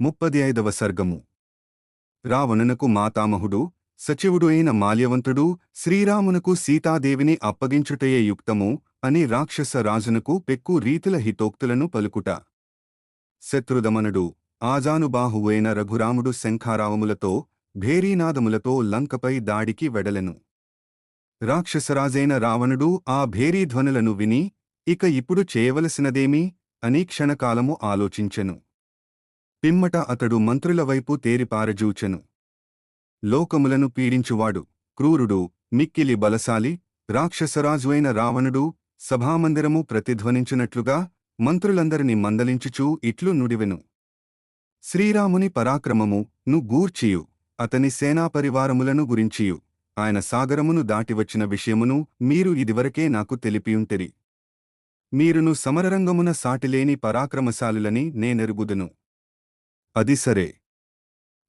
35వ సర్గము. రావణునకు మాతామహుడు సచివుడు అయిన మాల్యవంతుడు శ్రీరామునకు సీతాదేవిని అప్పగించుటయే యుక్తము అని రాక్షస రాజునకు పెక్కు రీతుల హితోక్తులను పలుకుట. శత్రుదమనుడు ఆజానుబాహువైన రఘురాముడు శంఖారావములతో భేరీనాదములతో లంకపై దాడికి వెడలెను. రాక్షసరాజైన రావణుడు ఆ భేరీధ్వనులను విని ఇక ఇప్పుడు చేయవలసినదేమి అని క్షణకాలము ఆలోచించెను. పిమ్మట అతడు మంత్రుల వైపు తేరిపారజూచెను. లోకములను పీడించువాడు, క్రూరుడు, మిక్కిలి బలశాలి, రాక్షసరాజు అయిన రావణుడు సభామందిరము ప్రతిధ్వనించునట్లుగా మంత్రులందరిని మందలించుచూ ఇట్లు నుడివెను. శ్రీరాముని పరాక్రమము ను గూర్చియు, అతని సేనాపరివారములను గురించియు, ఆయన సాగరమును దాటివచ్చిన విషయమును మీరు ఇదివరకే నాకు తెలిపియుంటిరి. మీరును సమరరంగమున సాటిలేని పరాక్రమశాలులని నేనెరుగుదును. అది సరే.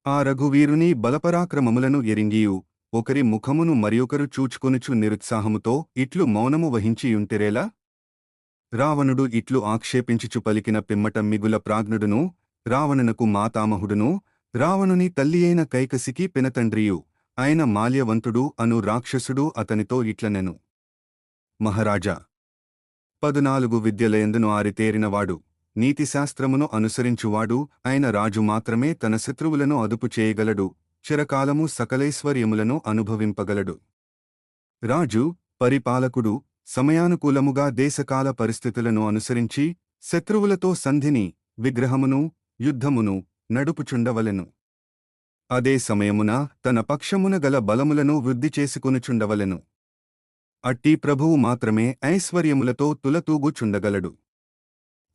ఆ రఘువీరుని బలపరాక్రమములను ఎరింగియు ఒకరి ముఖమును మరియొకరు చూచుకొనుచు నిరుత్సాహముతో ఇట్లు మౌనము వహించియుంటిరేలా? రావణుడు ఇట్లు ఆక్షేపించుచు పలికిన పిమ్మట మిగుల ప్రాజ్ఞుడును, రావణునకు మాతామహుడును, రావణుని తల్లియైన కైకసికి పినతండ్రియు అయిన మాల్యవంతుడు అను రాక్షసుడు అతనితో ఇట్లనెను. మహారాజా! 14 విద్యలయందును ఆరితేరినవాడు, నీతిశాస్త్రమును అనుసరించువాడు అయిన రాజు మాత్రమే తన శత్రువులను అదుపు చేయగలడు, చిరకాలము సకలైశ్వర్యములను అనుభవింపగలడు. రాజు, పరిపాలకుడు సమయానుకూలముగా దేశకాల పరిస్థితులను అనుసరించి శత్రువులతో సంధిని, విగ్రహమును, యుద్ధమును నడుపుచుండవలెను. అదే సమయమున తన పక్షమున గల బలములను వృద్ధి చేసుకొనుచుండవలెను. అట్టి ప్రభువు మాత్రమే ఐశ్వర్యములతో తులతూగుచుండగలడు.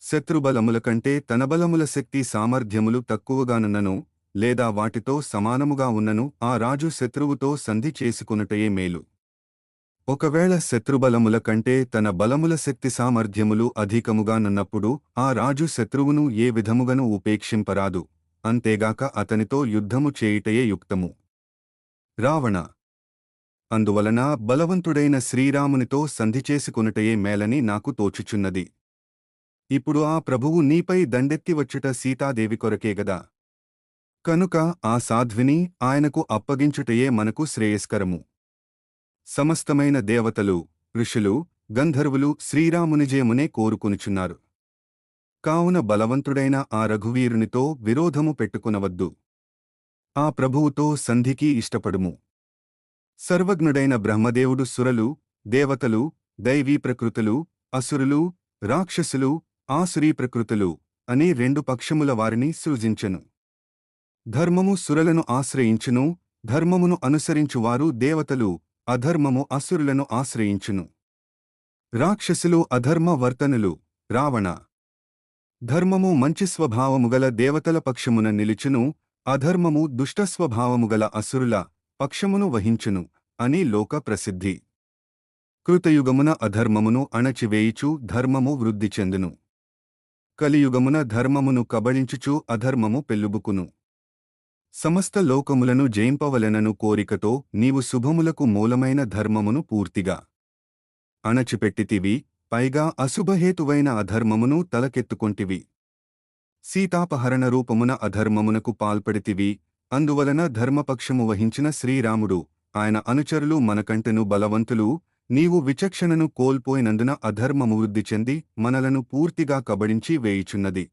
శత్రుబలముల కంటే తన బలముల శక్తి సామర్థ్యములు తక్కువగానున్నను, లేదా వాటితో సమానముగా ఉన్నను ఆ రాజు శత్రువుతో సంధి చేసుకొనుటయే మేలు. ఒకవేళ శత్రుబలముల కంటే తన బలముల శక్తి సామర్థ్యములు అధికముగానున్నప్పుడు ఆ రాజు శత్రువును ఏ విధముగను ఉపేక్షింపరాదు, అంతేగాక అతనితో యుద్ధము చేయుటయే యుక్తము. రావణ! అందువలన బలవంతుడైన శ్రీరామునితో సంధి చేసుకొనుటయే మేలని నాకు తోచుచున్నది. ఇప్పుడు ఆ ప్రభువు నీపై దండెత్తి వచ్చుట సీతాదేవి కొరకే గదా. కనుక ఆ సాధ్విని ఆయనకు అప్పగించుటయే మనకు శ్రేయస్కరము. సమస్తమైన దేవతలు, ఋషులు, గంధర్వులు శ్రీరామునిజయమునే కోరుకొనుచున్నారు. కావున బలవంతుడైన ఆ రఘువీరునితో విరోధము పెట్టుకునవద్దు. ఆ ప్రభువుతో సంధికి ఇష్టపడుము. సర్వజ్ఞుడైన బ్రహ్మదేవుడు సురలు, దేవతలు, దైవీ ప్రకృతులు, అసురులు, రాక్షసులు, ఆసురీ ప్రకృతులు అనే 2 పక్షముల వారిని సృజించెను. ధర్మము సురలను ఆశ్రయించును, ధర్మమును అనుసరించువారు దేవతలు, అధర్మము అసురులను ఆశ్రయించును. రాక్షసులు అధర్మ వర్తనులు. రావణ! ధర్మము మంచి స్వభావముగల దేవతల పక్షమున నిలుచును, అధర్మము దుష్టస్వభావముగల అసురుల పక్షమును వహించును అని లోక ప్రసిద్ధి. కృతయుగమున అధర్మమును అణచివేయుచు ధర్మము వృద్ధి చెందును. కలియుగమున ధర్మమును కబళించుచు అధర్మము పెల్లుబుకును. సమస్త లోకములను జయింపవలెనను కోరికతో నీవు శుభములకు మూలమైన ధర్మమును పూర్తిగా అణచిపెట్టితివి, పైగా అశుభహేతువైన అధర్మమును తలకెత్తుకొంటివి. సీతాపహరణ రూపమున అధర్మమునకు పాల్పడితివి. అందువలన ధర్మపక్షము వహించిన శ్రీరాముడు, ఆయన అనుచరులు మనకంటెను బలవంతులు, నీవు విచక్షణను కోల్పోయినందున అధర్మము వృద్ధి చెంది మనలను పూర్తిగా కబడించి వేయుచున్నది.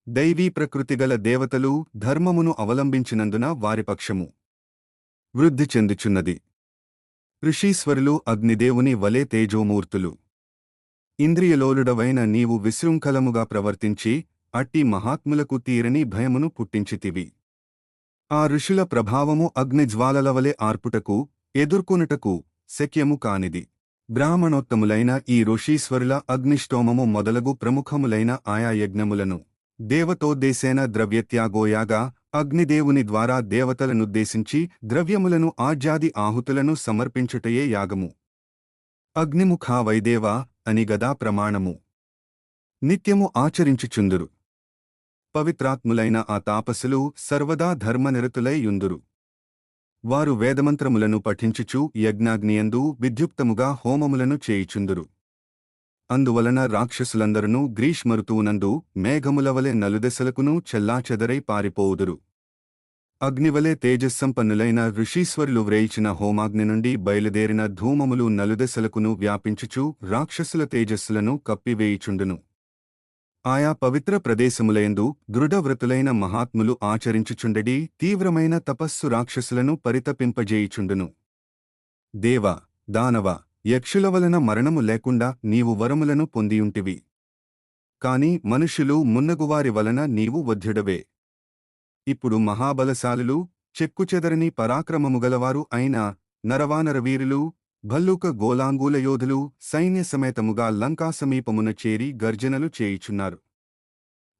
దైవీ ప్రకృతిగల దేవతలు ధర్మమును అవలంబించినందున వారి పక్షము వృద్ధి చెందుచున్నది. ఋషీశ్వరులు అగ్నిదేవుని వలె తేజోమూర్తులు. ఇంద్రియలోలుడవైన నీవు విశృంఖలముగా ప్రవర్తించి అట్టి మహాత్ములకు తీరని భయమును పుట్టించితివి. ఆ ఋషుల ప్రభావము అగ్నిజ్వాలలవలె ఆర్పుటకు, ఎదుర్కొనుటకు శక్యము కానిది. బ్రాహ్మణోత్తములైన ఈ ఋషీశ్వరుల అగ్నిష్టోమము మొదలగు ప్రముఖములైన ఆయా యజ్ఞములను దేవతోద్దేశేన ద్రవ్యత్యాగోయాగా అగ్నిదేవుని ద్వారా దేవతలనుద్దేశించి ద్రవ్యములను ఆజ్యాది ఆహుతులను సమర్పించుటయే యాగము. అగ్నిముఖా వైదేవా అని గదా ప్రమాణము. నిత్యము ఆచరించుచుందురు. పవిత్రాత్ములైన ఆ తాపసులు సర్వదా ధర్మనిరతులై యుందురు. వారు వేదమంత్రములను పఠించుచు యజ్ఞాగ్నియందు విద్యుక్తముగా హోమములను చేయుచుందురు. అందువలన రాక్షసులందరూ గ్రీష్మఋతువునందు మేఘములవలె నలుదెసలకునూ చెల్లాచెదరై పారిపోవుదురు. అగ్నివలె తేజస్సంపన్నులైన ఋషీశ్వరులు వ్రేయిచిన హోమాగ్ని నుండి బయలుదేరిన ధూమములు నలుదెసలకును వ్యాపించుచు రాక్షసుల తేజస్సులను కప్పివేయుచుండును. ఆయా పవిత్ర ప్రదేశములయందు దృఢవ్రతులైన మహాత్ములు ఆచరించుచుండెడి తీవ్రమైన తపస్సు రాక్షసులను పరితపింపజేయుచుండును. దేవ, దానవ, యక్షుల వలన మరణము లేకుండా నీవు వరములను పొందియుంటివి. కాని మనుష్యులు మున్నగువారి వలన నీవు వధ్యుడవే. ఇప్పుడు మహాబలశాలులు, చెక్కుచెదరని పరాక్రమముగలవారు అయిన నరవానరవీరులు, భల్లూక గోలాంగూల యోధులు సైన్యసమేతముగా లంకా సమీపమున చేరి గర్జనలు చేయుచున్నారు.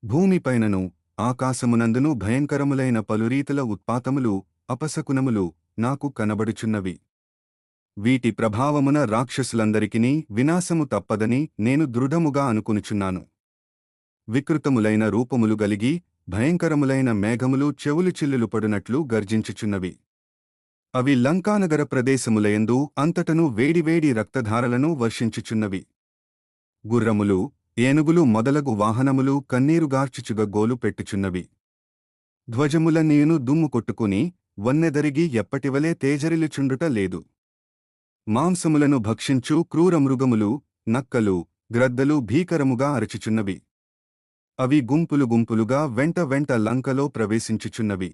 భూమిపైనను ఆకాశమునందును భయంకరములైన పలురీతుల ఉత్పాతములు, అపశకునములు నాకు కనబడుచున్నవి. వీటి ప్రభావమున రాక్షసులందరికినీ వినాశము తప్పదని నేను దృఢముగా అనుకునుచున్నాను. వికృతములైన రూపములు గలిగి భయంకరములైన మేఘములు చెవులు చిల్లులుపడునట్లు గర్జించుచున్నవి. అవి లంకానగర ప్రదేశములయందు అంతటను వేడివేడి రక్తధారలను వర్షించుచున్నవి. గుర్రములు, ఏనుగులు మొదలగు వాహనములు కన్నీరుగార్చుచుగ గోలు పెట్టుచున్నవి. ధ్వజముల నీయును దుమ్ము కొట్టుకుని వన్నెదరిగి ఎప్పటివలే తేజరిల్లుచుండుట లేదు. మాంసములను భక్షించు క్రూరమృగములు, నక్కలు, గ్రద్దలు భీకరముగా అరచుచున్నవి. అవి గుంపులు గుంపులుగా వెంట వెంట లంకలో ప్రవేశించుచున్నవి.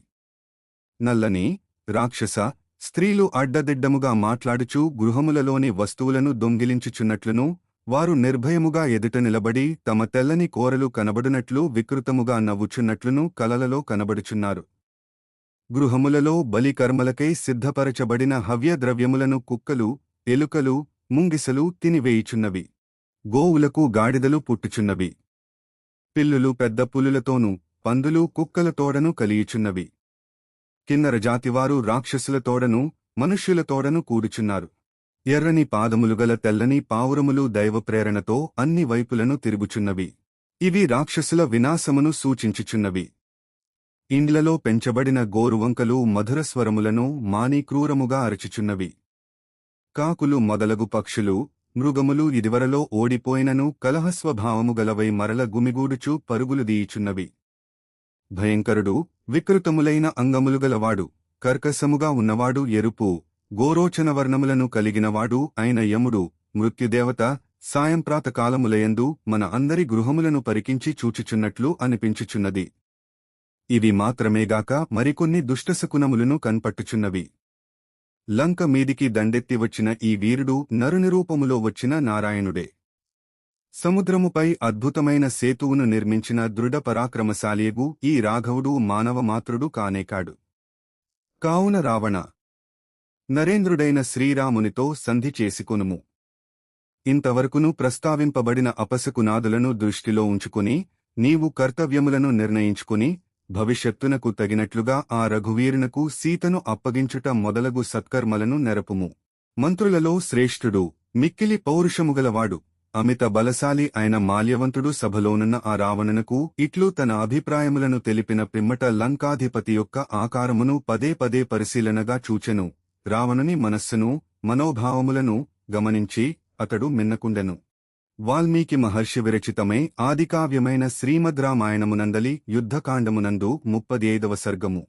నల్లని, రాక్షస స్త్రీలు అడ్డదిడ్డముగా మాట్లాడుచూ గృహములలోని వస్తువులను దొంగిలించుచున్నట్లును, వారు నిర్భయముగా ఎదుట నిలబడి తమ తెల్లని కోరలు కనబడునట్లు వికృతముగా నవ్వుచున్నట్లును కలలలో కనబడుచున్నారు. గృహములలో బలికర్మలకై సిద్ధపరచబడిన హవ్యద్రవ్యములను కుక్కలు, ఎలుకలు, ముంగిసలు తినివేయుచున్నవి. గోవులకు గాడిదలు పుట్టుచున్నవి. పిల్లులు పెద్ద పులులతోనూ పందులు కుక్కలతోడను కలియుచున్నవి. కిన్నర జాతివారు రాక్షసులతోడను మనుష్యులతోడను కూడుచున్నారు. ఎర్రని పాదములుగల తెల్లని పావురములు దైవప్రేరణతో అన్ని వైపులను తిరుగుచున్నవి. ఇవి రాక్షసుల వినాశమును సూచించుచున్నవి. ఇండ్లలో పెంచబడిన గోరువంకలు మధురస్వరములను మాని క్రూరముగా అరచుచున్నవి. కాకులు మొదలగు పక్షులు, మృగములు ఇదివరలో ఓడిపోయినను కలహస్వభావము గలవై మరల గుమిగూడుచూ పరుగులు దీయుచున్నవి. భయంకరుడు, వికృతములైన అంగములుగలవాడు, కర్కశముగా ఉన్నవాడు, ఎరుపు, గోరోచనవర్ణములను కలిగినవాడు అయిన యముడు, మృత్యుదేవత సాయంప్రాతకాలములయందు మన అందరి గృహములను పరికించి చూచుచున్నట్లు అనిపించుచున్నది. ఇవి మాత్రమేగాక మరికొన్ని దుష్టశకునములను కన్పట్టుచున్నవి. లంక మీదికి దండెత్తి వచ్చిన ఈ వీరుడు నరునిరూపములో వచ్చిన నారాయణుడే. సముద్రముపై అద్భుతమైన సేతువును నిర్మించిన దృఢ పరాక్రమశాలియగు ఈ రాఘవుడు మానవమాత్రుడు కానేకాడు. కావున రావణ, నరేంద్రుడైన శ్రీరామునితో సంధి చేసుకొనుము. ఇంతవరకును ప్రస్తావింపబడిన అపశకునాదులను దృష్టిలో ఉంచుకుని నీవు కర్తవ్యములను నిర్ణయించుకుని భవిష్యత్తునకు తగినట్లుగా ఆ రఘువీరునకు సీతను అప్పగించుట మొదలగు సత్కర్మలను నెరపుము. మంత్రులలో శ్రేష్ఠుడు, మిక్కిలి పౌరుషముగలవాడు, అమిత బలశాలి అయిన మాల్యవంతుడు సభలోనున్న ఆ రావణునకు ఇట్లు తన అభిప్రాయములను తెలిపిన పిమ్మట లంకాధిపతి యొక్క ఆకారమును పదే పదే పరిశీలనగా చూచెను. రావణుని మనస్సును, మనోభావములను గమనించి అతడు మిన్నకుండెను. వాల్మీకి మహర్షి విరచితమై ఆదికావ్యమైన శ్రీమద్ రామాయణమునందలి యుద్ధకాండమునందు 35వ సర్గము.